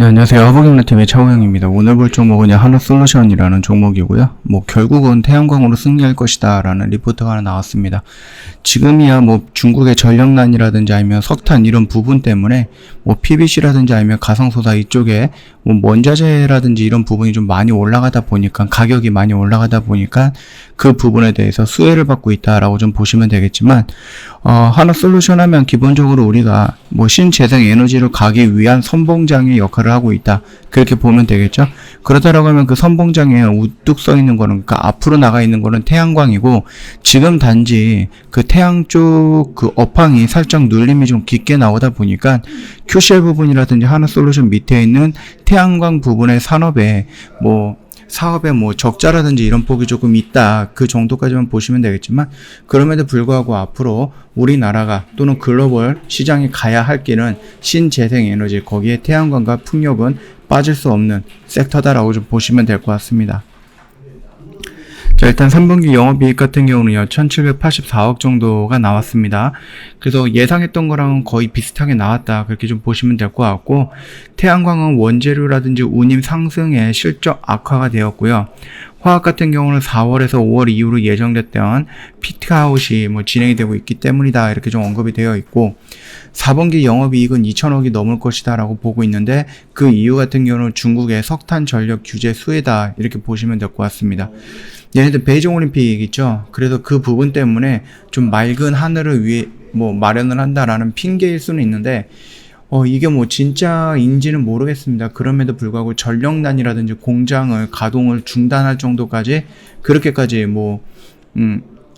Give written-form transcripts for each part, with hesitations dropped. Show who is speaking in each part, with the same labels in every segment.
Speaker 1: 네, 안녕하세요. 화보경제TV의 차우영입니다. 오늘 볼 종목은 한화솔루션이라는 종목이고요. 결국은 태양광으로 승리할 것이다 라는 리포트가 하나 나왔습니다. 지금이야 중국의 전력난이라든지 아니면 석탄 이런 부분 때문에 PVC라든지 아니면 가상소다 이쪽에 원자재라든지 이런 부분이 좀 많이 올라가다 보니까 가격이 많이 올라가다 보니까 그 부분에 대해서 수혜를 받고 있다라고 좀 보시면 되겠지만 한화솔루션 하면 기본적으로 우리가 신재생 에너지를 가기 위한 선봉장의 역할을 하고 있다. 그렇게 보면 되겠죠. 그렇다라고 하면 그 선봉장에 우뚝 서 있는 거는, 그러니까 앞으로 나가 있는 거는 태양광이고, 지금 단지 그 태양 쪽 그 업황이 살짝 눌림이 좀 깊게 나오다 보니까 QCL 부분이라든지 한화솔루션 밑에 있는 태양광 부분의 산업에 사업에 적자라든지 이런 폭이 조금 있다. 그 정도까지만 보시면 되겠지만, 그럼에도 불구하고 앞으로 우리나라가 또는 글로벌 시장에 가야 할 길은 신재생 에너지, 거기에 태양광과 풍력은 빠질 수 없는 섹터다라고 좀 보시면 될 것 같습니다. 자, 일단 3분기 영업이익 같은 경우는요, 1784억 정도가 나왔습니다. 그래서 예상했던 거랑은 거의 비슷하게 나왔다. 그렇게 좀 보시면 될 것 같고, 태양광은 원재료라든지 운임 상승에 실적 악화가 되었고요. 화학 같은 경우는 4월에서 5월 이후로 예정됐던 피트아웃이 진행이 되고 있기 때문이다. 이렇게 좀 언급이 되어 있고, 4분기 영업이익은 2천억이 넘을 것이다 라고 보고 있는데, 그 이유 같은 경우는 중국의 석탄 전력 규제 수혜다. 이렇게 보시면 될 것 같습니다. 얘네들 베이징 올림픽 있죠. 그래서 그 부분 때문에 좀 맑은 하늘을 위해 마련을 한다라는 핑계일 수는 있는데, 이게 진짜인지는 모르겠습니다. 그럼에도 불구하고 전력난이라든지 공장을 가동을 중단할 정도까지 그렇게까지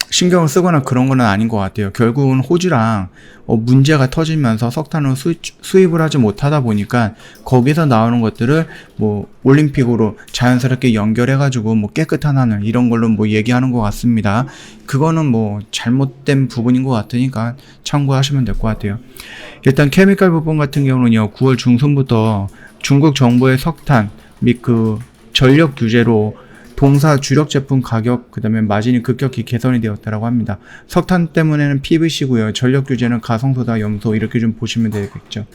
Speaker 1: 신경을 쓰거나 그런 건 아닌 것 같아요. 결국은 호주랑 문제가 터지면서 석탄을 수입을 하지 못하다 보니까 거기서 나오는 것들을 올림픽으로 자연스럽게 연결해가지고 깨끗한 하늘 이런 걸로 얘기하는 것 같습니다. 그거는 잘못된 부분인 것 같으니까 참고하시면 될 것 같아요. 일단 케미칼 부분 같은 경우는요, 9월 중순부터 중국 정부의 석탄 및 그 전력 규제로 동사 주력 제품 가격, 그 다음에 마진이 급격히 개선이 되었다고 합니다. 석탄 때문에는 PVC고요. 전력 규제는 가성소다, 염소 이렇게 좀 보시면 되겠죠.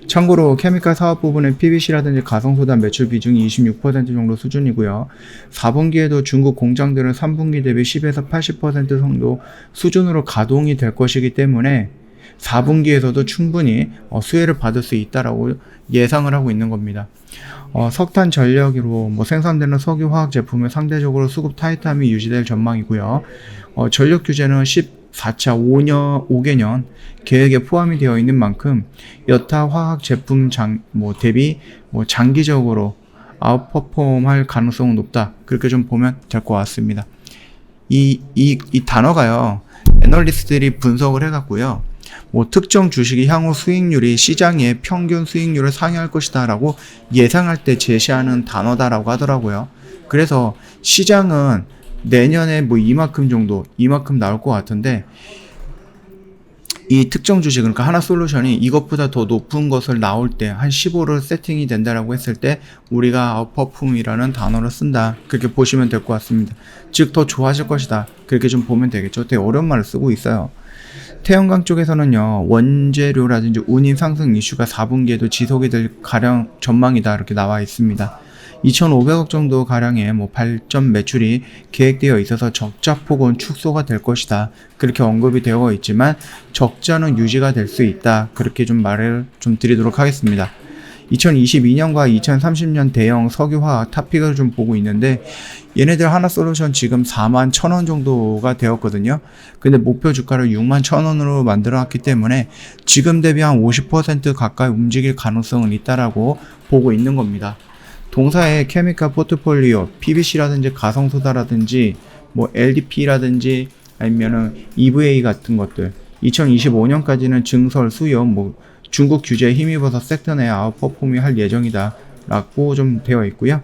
Speaker 1: 참고로 케미칼 사업 부분은 PVC라든지 가성소다 매출 비중이 26% 정도 수준이고요. 4분기에도 중국 공장들은 3분기 대비 10에서 80% 정도 수준으로 가동이 될 것이기 때문에 4분기에서도 충분히 수혜를 받을 수 있다라고 예상을 하고 있는 겁니다. 석탄 전력으로 생산되는 석유 화학 제품은 상대적으로 수급 타이트함이 유지될 전망이고요. 전력 규제는 14차 5개년 계획에 포함이 되어 있는 만큼 여타 화학 제품 대비 장기적으로 아웃퍼폼할 가능성은 높다. 그렇게 좀 보면 될 것 같습니다. 이 단어가요, 애널리스트들이 분석을 해갖고요, 특정 주식이 향후 수익률이 시장의 평균 수익률을 상회할 것이다 라고 예상할 때 제시하는 단어다라고 하더라고요. 그래서 시장은 내년에 이만큼 나올 것 같은데, 이 특정 주식, 그러니까 한화솔루션이 이것보다 더 높은 것을 나올 때 한 15를 세팅이 된다라고 했을 때 우리가 아웃퍼폼이라는 단어를 쓴다. 그렇게 보시면 될 것 같습니다. 즉 더 좋아질 것이다. 그렇게 좀 보면 되겠죠. 되게 어려운 말을 쓰고 있어요. 태양광 쪽에서는요, 원재료라든지 운임 상승 이슈가 4분기에도 지속이 될 가량 전망이다. 이렇게 나와 있습니다. 2,500억 정도 가량의 발전 매출이 계획되어 있어서 적자폭은 축소가 될 것이다. 그렇게 언급이 되어 있지만 적자는 유지가 될 수 있다. 그렇게 좀 말을 좀 드리도록 하겠습니다. 2022년과 2030년 대형 석유화학 탑픽을 좀 보고 있는데, 얘네들 한화솔루션 지금 41,000원 정도가 되었거든요. 근데 목표 주가를 61,000원으로 만들어놨기 때문에 지금 대비 한 50% 가까이 움직일 가능성은 있다라고 보고 있는 겁니다. 동사의 케미칼 포트폴리오, PVC라든지 가성소다라든지 LDP라든지 아니면은 EVA 같은 것들, 2025년까지는 증설, 수요, 중국 규제에 힘입어서 섹터 내 아웃퍼폼이 할 예정이다 라고 좀 되어 있고요.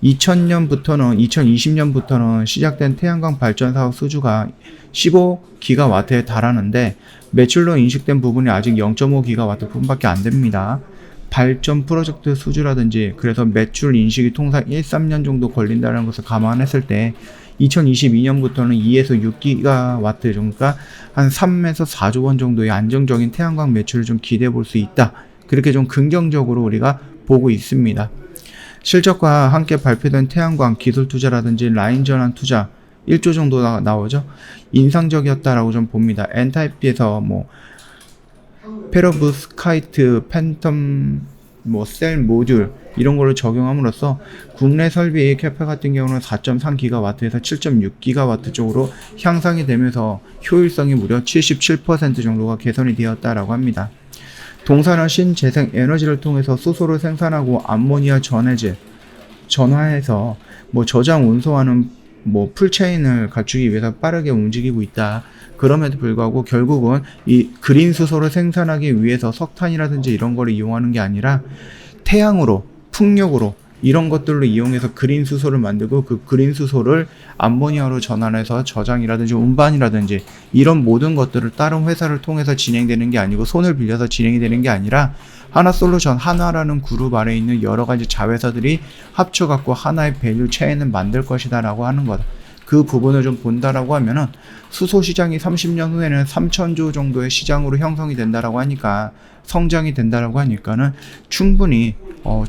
Speaker 1: 2020년부터는 시작된 태양광 발전 사업 수주가 15기가와트에 달하는데, 매출로 인식된 부분이 아직 0.5기가와트 부분밖에 안 됩니다. 발전 프로젝트 수주라든지, 그래서 매출 인식이 통상 1-3년 정도 걸린다는 것을 감안했을 때 2022년부터는 2에서 6기가와트 정도가 한 3에서 4조 원 정도의 안정적인 태양광 매출을 좀 기대해 볼 수 있다. 그렇게 좀 긍정적으로 우리가 보고 있습니다. 실적과 함께 발표된 태양광 기술 투자라든지 라인 전환 투자 1조 정도 나오죠. 인상적이었다라고 좀 봅니다. 엔타이피에서 뭐 페로브스카이트, 팬텀, 셀 모듈 이런 거를 적용함으로써 국내 설비 캐파 같은 경우는 4.3GW에서 7.6GW 쪽으로 향상이 되면서 효율성이 무려 77% 정도가 개선이 되었다라고 합니다. 동산은 신재생 에너지를 통해서 수소를 생산하고 암모니아 전화해서 저장 운송하는 풀체인을 갖추기 위해서 빠르게 움직이고 있다. 그럼에도 불구하고 결국은 이 그린 수소를 생산하기 위해서 석탄이라든지 이런 거를 이용하는 게 아니라 태양으로, 풍력으로 이런 것들로 이용해서 그린 수소를 만들고 그 그린 수소를 암모니아로 전환해서 저장이라든지 운반이라든지 이런 모든 것들을 다른 회사를 통해서 진행되는 게 아니고 손을 빌려서 진행이 되는 게 아니라 하나솔루션, 하나라는 그룹 아래에 있는 여러 가지 자회사들이 합쳐갖고 하나의 밸류 체인을 만들 것이다 라고 하는 거다. 그 부분을 좀 본다라고 하면은 수소 시장이 30년 후에는 3,000조 정도의 시장으로 형성이 된다라고 하니까 성장이 된다라고 하니까는 충분히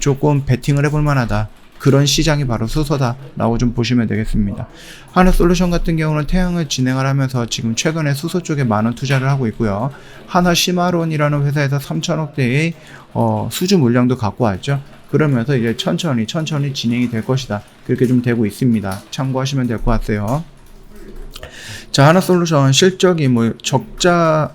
Speaker 1: 조금 베팅을 해볼 만하다. 그런 시장이 바로 수소다라고 좀 보시면 되겠습니다. 하나솔루션 같은 경우는 태양을 진행을 하면서 지금 최근에 수소 쪽에 많은 투자를 하고 있고요. 하나시마론이라는 회사에서 3,000억대의 수주 물량도 갖고 왔죠. 그러면서 이제 천천히 진행이 될 것이다. 그렇게 좀 되고 있습니다. 참고하시면 될 것 같아요. 자, 하나솔루션 실적이 적자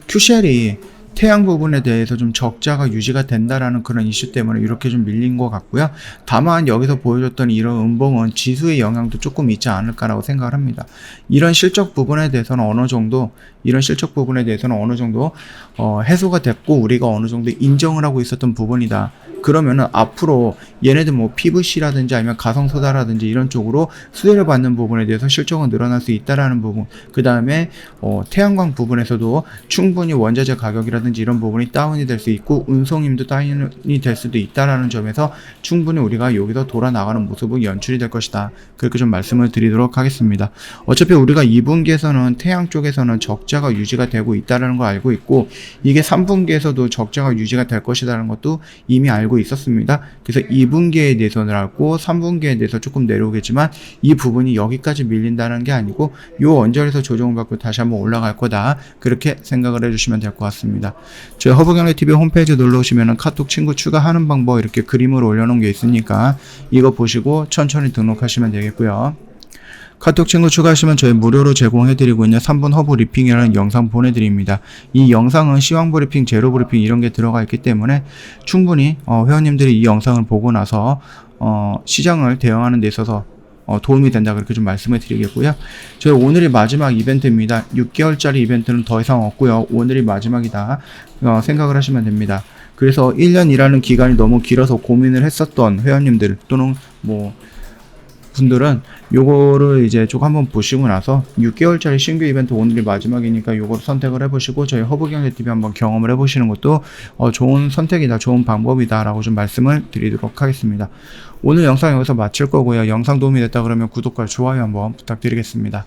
Speaker 1: QCL이 태양 부분에 대해서 좀 적자가 유지가 된다라는 그런 이슈 때문에 이렇게 좀 밀린 것 같고요. 다만 여기서 보여줬던 이런 음봉은 지수의 영향도 조금 있지 않을까라고 생각을 합니다. 이런 실적 부분에 대해서는 어느 정도 해소가 됐고 우리가 어느 정도 인정을 하고 있었던 부분이다. 그러면은 앞으로 얘네들 PVC라든지 아니면 가성소다라든지 이런 쪽으로 수혜를 받는 부분에 대해서 실적은 늘어날 수 있다라는 부분. 그 다음에 태양광 부분에서도 충분히 원자재 가격이라든지 이런 부분이 다운이 될 수 있고 운송임도 다운이 될 수도 있다라는 점에서 충분히 우리가 여기서 돌아나가는 모습은 연출이 될 것이다. 그렇게 좀 말씀을 드리도록 하겠습니다. 어차피 우리가 2분기에서는 태양 쪽에서는 적자가 유지가 되고 있다는 걸 알고 있고 이게 3분기에서도 적자가 유지가 될 것이라는 것도 이미 알고 있었습니다. 그래서 2분기에 대해서는 알고 3분기에 대해서 조금 내려오겠지만 이 부분이 여기까지 밀린다는 게 아니고 요 언저리에서 조정을 받고 다시 한번 올라갈 거다. 그렇게 생각을 해주시면 될 것 같습니다. 저희 허브경제TV 홈페이지 놀러오시면 카톡 친구 추가하는 방법 이렇게 그림으로 올려놓은 게 있으니까 이거 보시고 천천히 등록하시면 되겠고요. 카톡 친구 추가하시면 저희 무료로 제공해드리고 있는 3분 허브 리핑이라는 영상 보내드립니다. 이 영상은 시황 브리핑, 제로 브리핑 이런 게 들어가 있기 때문에 충분히 회원님들이 이 영상을 보고 나서 시장을 대응하는 데 있어서 도움이 된다 그렇게 좀 말씀을 드리겠고요. 저희 오늘이 마지막 이벤트입니다. 6개월짜리 이벤트는 더 이상 없고요. 오늘이 마지막이다 생각을 하시면 됩니다. 그래서 1년 일하는 기간이 너무 길어서 고민을 했었던 회원님들 또는 분들은 요거를 이제 쭉 한번 보시고 나서 6개월짜리 신규 이벤트 오늘이 마지막이니까 요거를 선택을 해보시고 저희 허브경제TV 한번 경험을 해보시는 것도 좋은 선택이다, 좋은 방법이다 라고 좀 말씀을 드리도록 하겠습니다. 오늘 영상 여기서 마칠 거고요. 영상 도움이 됐다 그러면 구독과 좋아요 한번 부탁드리겠습니다.